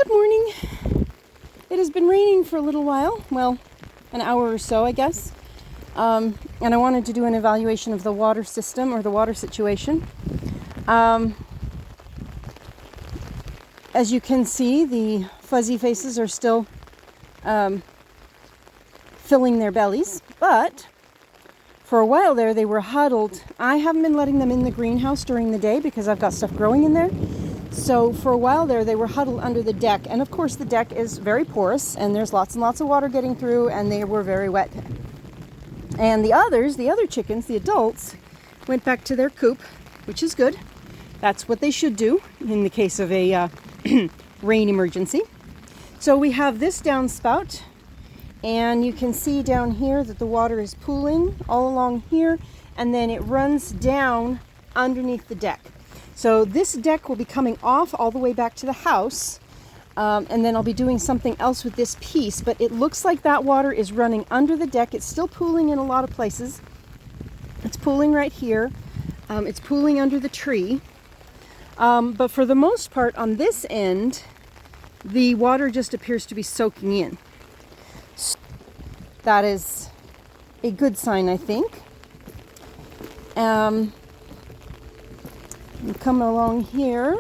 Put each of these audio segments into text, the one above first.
Good morning. It has been raining for a little while, well, an hour or so, I guess. And I wanted to do an evaluation of the water system or the water situation. As you can see, the fuzzy faces are still filling their bellies, but for a while there they were huddled. I haven't been letting them in the greenhouse during the day because I've got stuff growing in there. So for a while there, they were huddled under the deck. And of course, the deck is very porous and there's lots and lots of water getting through, and they were very wet. And the other chickens, the adults, went back to their coop, which is good. That's what they should do in the case of a rain emergency. So we have this downspout, and you can see down here that the water is pooling all along here, and then it runs down underneath the deck. So this deck will be coming off all the way back to the house, and then I'll be doing something else with this piece, but it looks like that water is running under the deck. It's still pooling in a lot of places. It's pooling right here. It's pooling under the tree. But for the most part on this end, the water just appears to be soaking in. So that is a good sign, I think. You come along here.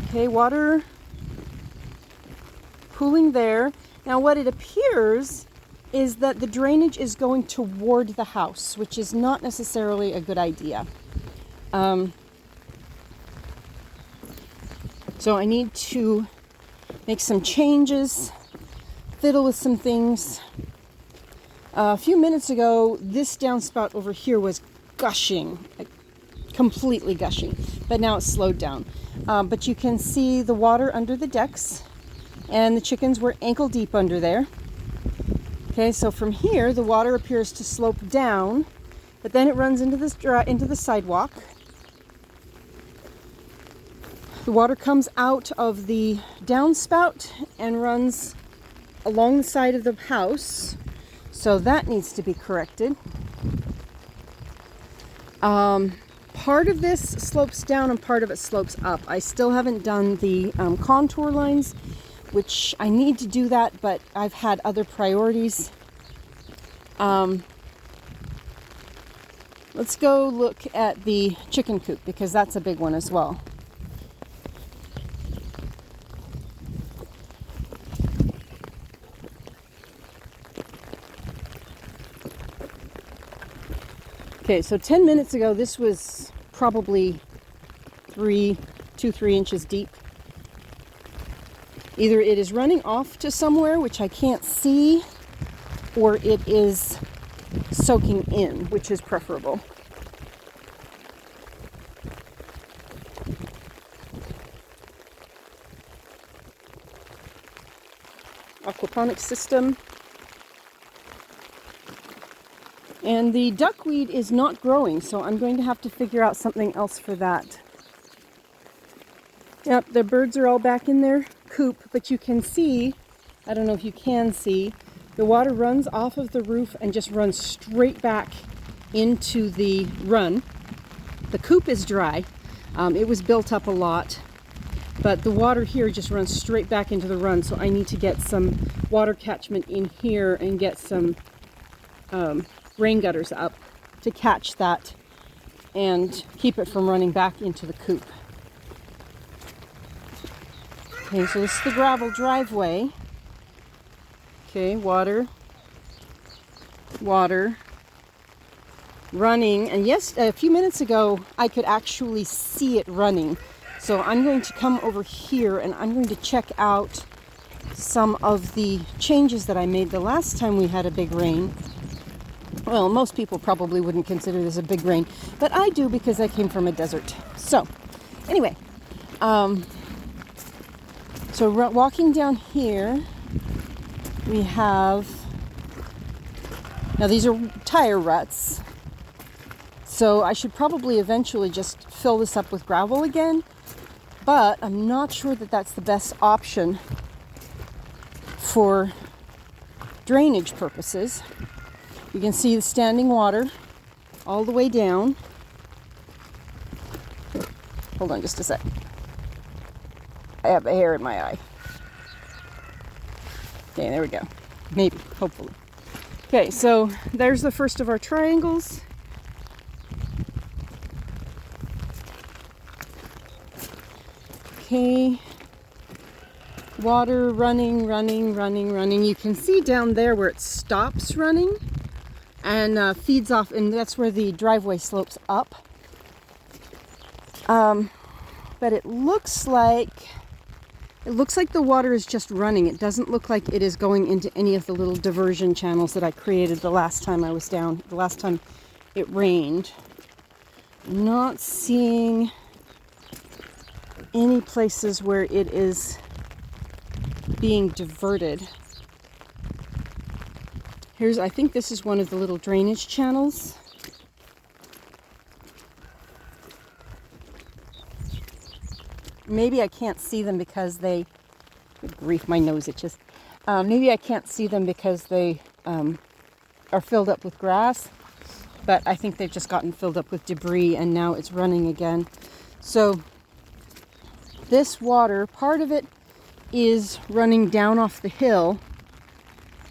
Okay, water pooling there. Now what it appears is that the drainage is going toward the house, which is not necessarily a good idea. So I need to make some changes, fiddle with some things. A few minutes ago, this downspout over here was gushing, completely gushing, but now it's slowed down. But you can see the water under the decks, and the chickens were ankle deep under there. Okay, so from here, the water appears to slope down, but then it runs into the sidewalk. The water comes out of the downspout and runs along the side of the house, so that needs to be corrected. Part of this slopes down and part of it slopes up. I still haven't done the contour lines, which I need to do that, but I've had other priorities. Let's go look at the chicken coop because that's a big one as well. Okay, so 10 minutes ago, this was probably 3 inches deep. Either it is running off to somewhere, which I can't see, or it is soaking in, which is preferable. Aquaponics system. And the duckweed is not growing, so I'm going to have to figure out something else for that. Yep, the birds are all back in their coop, but you can see, I don't know if you can see, the water runs off of the roof and just runs straight back into the run. The coop is dry. It was built up a lot, but the water here just runs straight back into the run, so I need to get some water catchment in here and get some rain gutters up to catch that and keep it from running back into the coop. Okay, so this is the gravel driveway. Okay, water, running, and yes, a few minutes ago I could actually see it running. So I'm going to come over here and I'm going to check out some of the changes that I made the last time we had a big rain. Well, most people probably wouldn't consider this a big rain, but I do because I came from a desert. So, anyway, walking down here, we have, now these are tire ruts, so I should probably eventually just fill this up with gravel again, but I'm not sure that that's the best option for drainage purposes. You can see the standing water all the way down. Hold on just a sec. I have a hair in my eye. Okay, there we go. Maybe, hopefully. Okay, so there's the first of our triangles. Okay. Water running. You can see down there where it stops running and feeds off, and that's where the driveway slopes up. But it looks like the water is just running. It doesn't look like it is going into any of the little diversion channels that I created the last time I was down, the last time it rained. I'm not seeing any places where it is being diverted. I think this is one of the little drainage channels. Maybe I can't see them because good grief, my nose itches. Maybe I can't see them because they are filled up with grass, but I think they've just gotten filled up with debris and now it's running again. So this water, part of it is running down off the hill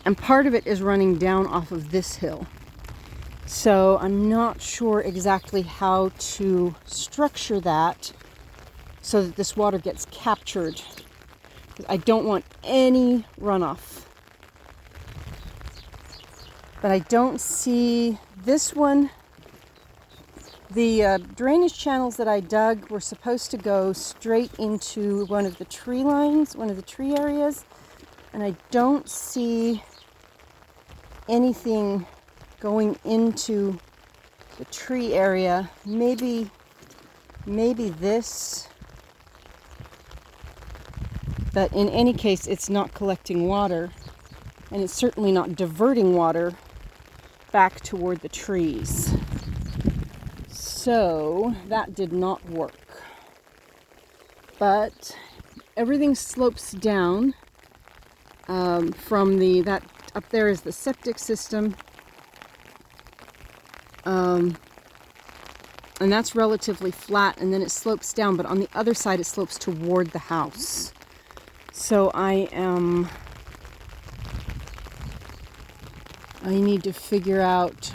and part of it is running down off of this hill. So I'm not sure exactly how to structure that so that this water gets captured. I don't want any runoff. But I don't see this one. The drainage channels that I dug were supposed to go straight into one of the tree lines, one of the tree areas. And I don't see anything going into the tree area. Maybe this. But in any case, it's not collecting water, and it's certainly not diverting water back toward the trees. So that did not work. But everything slopes down from that up there is the septic system. And that's relatively flat, and then it slopes down, but on the other side it slopes toward the house. So I need to figure out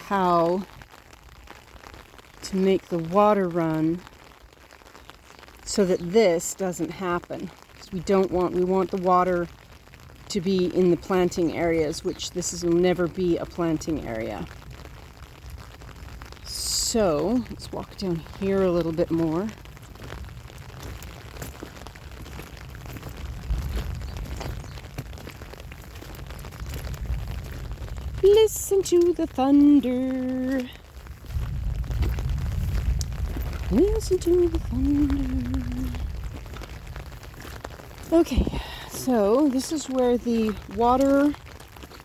how to make the water run so that this doesn't happen. Because we want the water to be in the planting areas, which will never be a planting area. So let's walk down here a little bit more. Listen to the thunder. Listen to the thunder. Okay, so this is where the water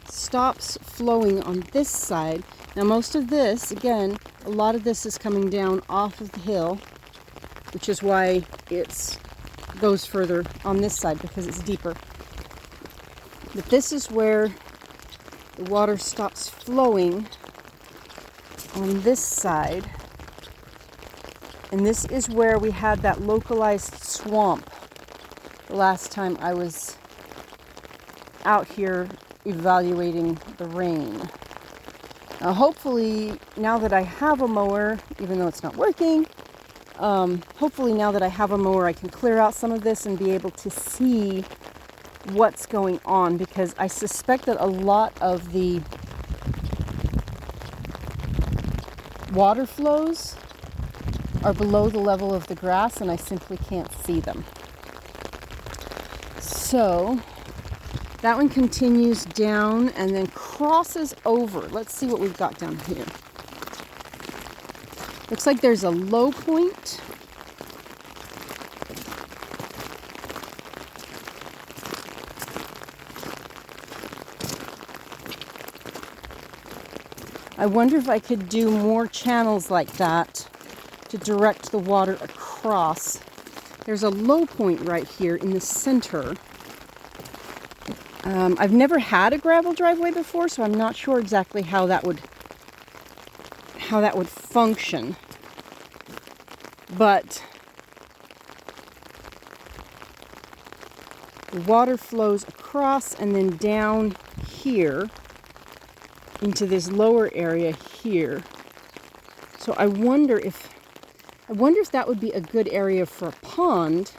stops flowing on this side. Now most of this, again, a lot of this is coming down off of the hill, which is why it goes further on this side, because it's deeper. But this is where the water stops flowing on this side. And this is where we had that localized swamp the last time I was out here evaluating the rain. Now hopefully, now that I have a mower, even though it's not working, hopefully now that I have a mower I can clear out some of this and be able to see what's going on, because I suspect that a lot of the water flows are below the level of the grass and I simply can't see them. So that one continues down and then crosses over. Let's see what we've got down here. Looks like there's a low point. I wonder if I could do more channels like that to direct the water across. There's a low point right here in the center. I've never had a gravel driveway before, so I'm not sure exactly how that would function. But The water flows across and then down here into this lower area here. So I wonder if that would be a good area for a pond,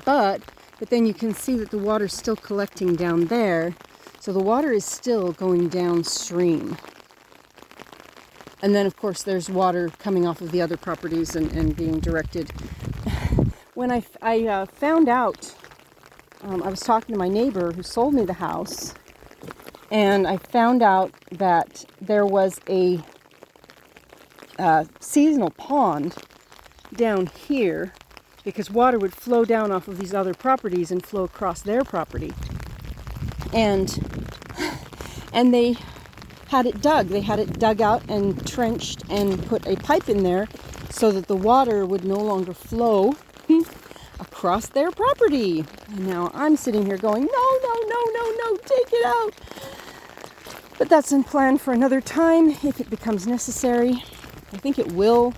but then you can see that the water's still collecting down there. So the water is still going downstream. And then, of course, there's water coming off of the other properties and being directed. When I found out, I was talking to my neighbor who sold me the house, and I found out that there was a seasonal pond down here because water would flow down off of these other properties and flow across their property. And they had it dug. They had it dug out and trenched and put a pipe in there so that the water would no longer flow across their property. And now I'm sitting here going, no, take it out. But that's in plan for another time if it becomes necessary. I think it will.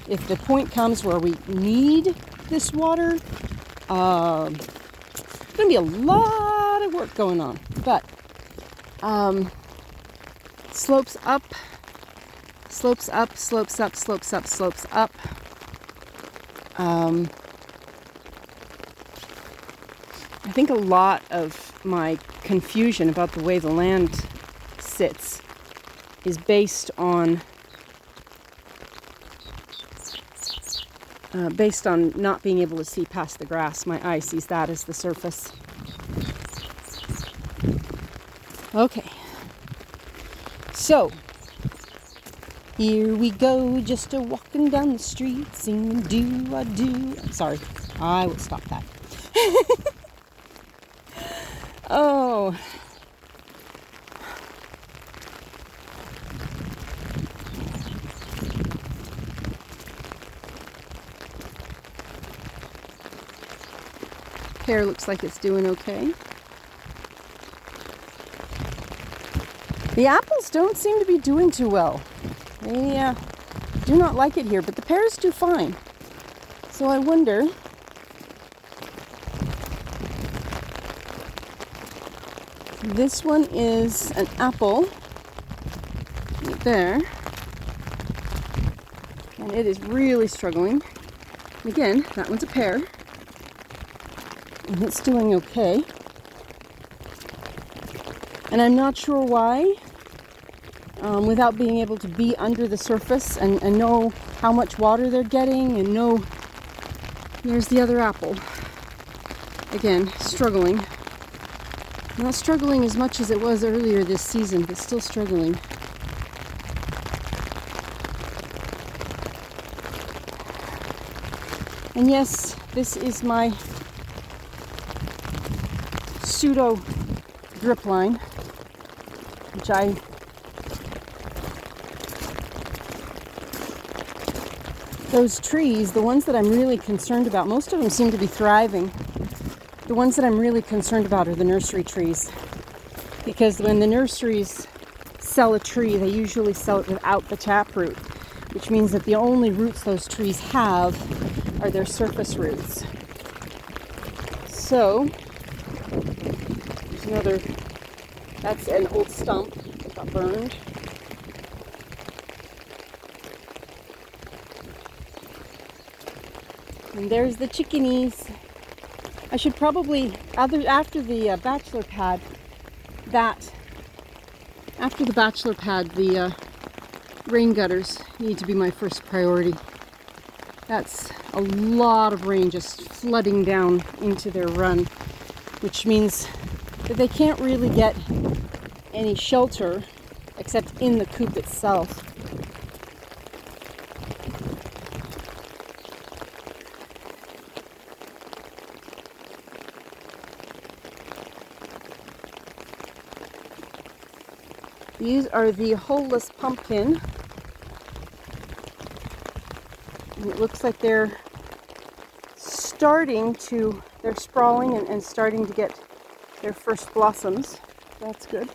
If the point comes where we need this water, there's going to be a lot of work going on. But slopes up, slopes up, slopes up, slopes up, slopes up. I think a lot of my confusion about the way the land sits is based on not being able to see past the grass. My eye sees that as the surface. Okay, so here we go, just a walking down the street, singing do-a-do. Sorry, I will stop that. Oh. Pear looks like it's doing okay. The apples don't seem to be doing too well. They do not like it here, but the pears do fine. So I wonder, this one is an apple right there, and it is really struggling. Again, that one's a pear, and it's doing okay. And I'm not sure why, without being able to be under the surface and know how much water they're getting and know. There's the other apple. Again, struggling. Not struggling as much as it was earlier this season, but still struggling. And yes, this is my pseudo drip line, which those trees, the ones that I'm really concerned about, most of them seem to be thriving. The ones that I'm really concerned about are the nursery trees, because when the nurseries sell a tree, they usually sell it without the taproot, which means that the only roots those trees have are their surface roots. So, there's another, that's an old stump that got burned. And there's the chickadees. I should probably, after the bachelor pad, the rain gutters need to be my first priority. That's a lot of rain just flooding down into their run, which means that they can't really get any shelter except in the coop itself. These are the holeless pumpkin. And it looks like they're sprawling and starting to get their first blossoms. That's good.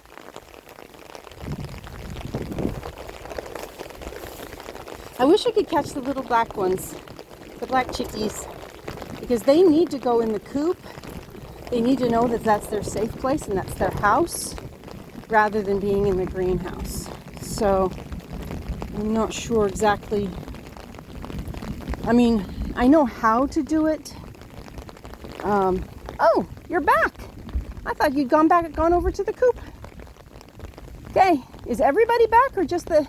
I wish I could catch the little black ones, the black chickies. because they need to go in the coop. They need to know that that's their safe place and that's their house rather than being in the greenhouse. So I'm not sure exactly. I mean, I know how to do it. Oh, you're back. I thought you'd gone over to the coop. Okay, is everybody back or just the...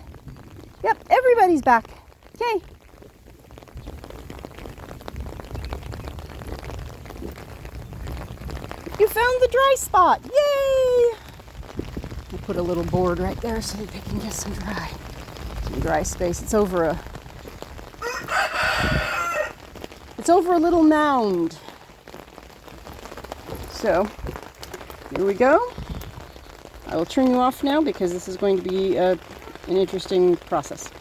Yep, everybody's back. Okay. You found the dry spot. Yay! I put a little board right there so that they can get some dry space. It's over a little mound. So, here we go. I will turn you off now because this is going to be an interesting process.